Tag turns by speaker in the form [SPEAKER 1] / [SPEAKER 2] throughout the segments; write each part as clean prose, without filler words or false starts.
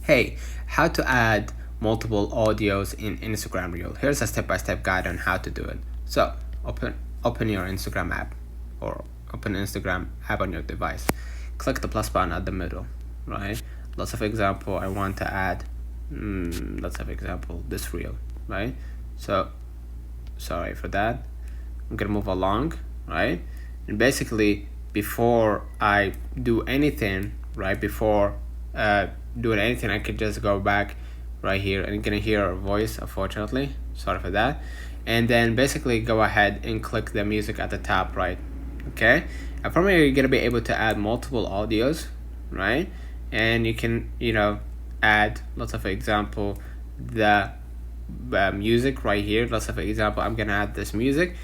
[SPEAKER 1] Hey, how to add multiple audios in Instagram Reel. Here's a step-by-step guide on how to do it. So open your Instagram app or open Instagram app on your device. Click the plus button at the middle, right? Let's have example, I want to add, let's have example, this reel, right? So sorry for that. I'm gonna move along, right? And basically before I do anything, right, before doing anything, I could just go back right here and you're gonna hear a voice, unfortunately, sorry for that. And then basically go ahead and click the music at the top right. Okay, and from here you're gonna be able to add multiple audios, right? And you can add, let's say for example, the music right here. Let's say for example, I'm gonna add this music.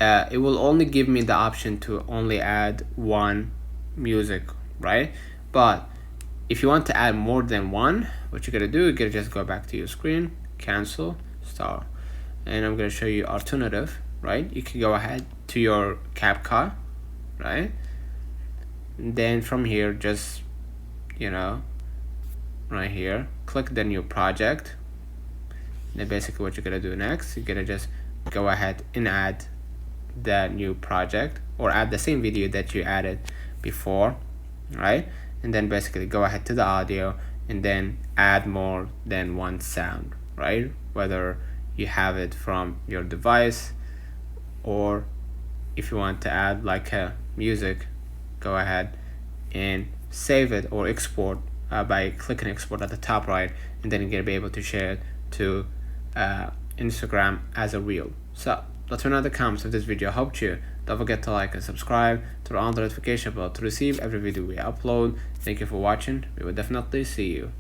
[SPEAKER 1] It will only give me the option to only add one music, right? But if you want to add more than one, what you're gonna do, you're gonna just go back to your screen, cancel, star, and I'm gonna show you alternative, right? You can go ahead to your CapCut, right? And then from here, just right here, click the new project. And then basically what you're gonna do next, you're gonna just go ahead and add the new project or add the same video that you added before, right? And then basically go ahead to the audio and then add more than one sound, right? Whether you have it from your device or if you want to add like a music, go ahead and save it or export by clicking export at the top right, and then you're gonna be able to share it to Instagram as a reel. So let me know in the comments if this video helped you. Don't forget to like and subscribe, turn on the notification bell to receive every video we upload. Thank you for watching. We will definitely see you